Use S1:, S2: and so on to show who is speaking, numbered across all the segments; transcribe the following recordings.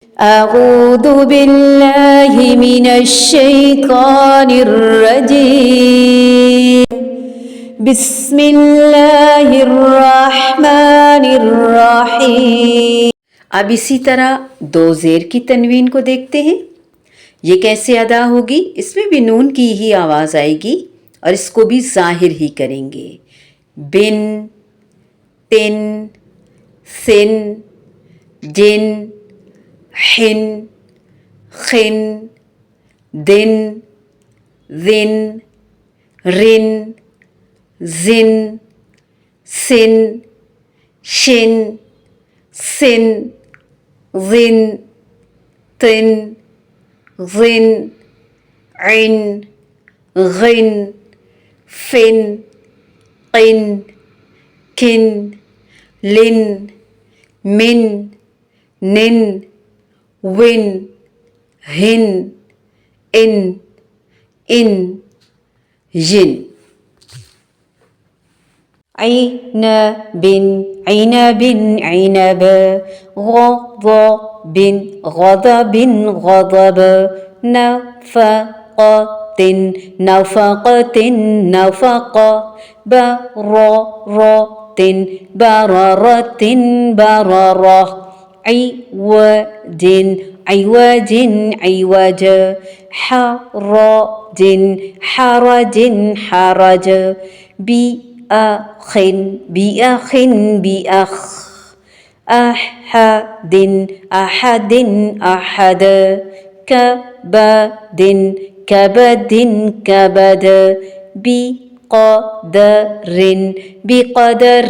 S1: أعوذ بالله من الشيطان الرجيم بسم الله الرحمن الرحیم. اب اسی طرح دو زیر کی تنوین کو دیکھتے ہیں. یہ کیسے ادا ہوگی؟ اس میں بھی نون کی ہی آواز آئے گی اور اس کو بھی ظاہر ہی کریں گے. بن، تن، سن، جن، حن، خن، دن، ذن، رن، زن، سن، شن، سن، ظن، طن، ظن، عن، غن، فن، قن، کن، لن، من، نن، ون، ہن، ان، ین. عنب، عنب، عنب، غضب، غضب، غضب، نفقة، نفقة، نفقة، بررة، بررة، بررة، عوج، عوج، عوج، حرج، حرج، حرج، بأخ، بأخ، بأخ، أحد، أحد، أحد، كبد، كبد، كبد، بقدر، بقدر،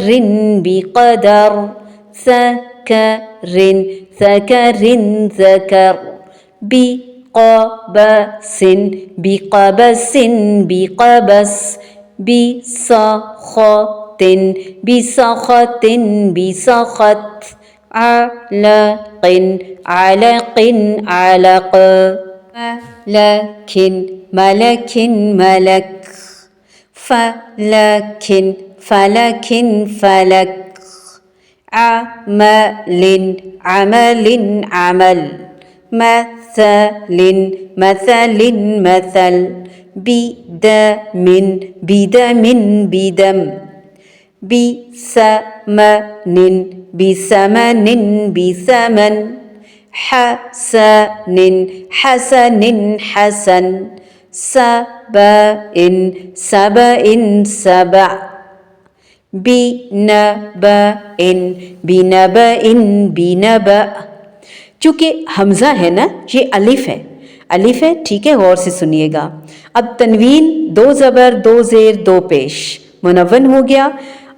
S1: بقدر، ذكر، ذكر، ذكر، بقبس، بقبس، بقبس، بسخط، بسخط، بسخط، علق، علق، علق، ملك، ملك، ملك، فلك، فلك، فلك، عمل، عمل، عمل، مثل، مثل، مثل، بدم، بدم، بدم، بثمن، بثمن، بثمن، حسن، حسن، حسن، سبأ، سبأ، سبع، بنبأ، بنبأ، بنبأ. چونکہ حمزہ ہے نا، یہ الف ہے، الف ہے، ٹھیک ہے، غور سے سنیے گا. اب تنوین دو زبر، دو زیر، دو پیش، منون ہو گیا.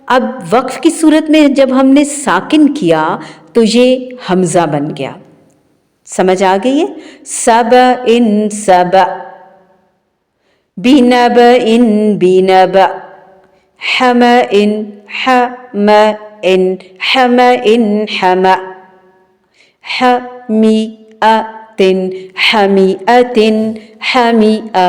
S1: اب وقف کی صورت میں جب ہم نے ساکن کیا تو یہ حمزہ بن گیا. سمجھ آ گئی ہے؟ سبأ، سبأ، بنبأ، بنبأ، حمأ، حمأ، حمأ، حمأ، حمئة، حمئة، حمئة.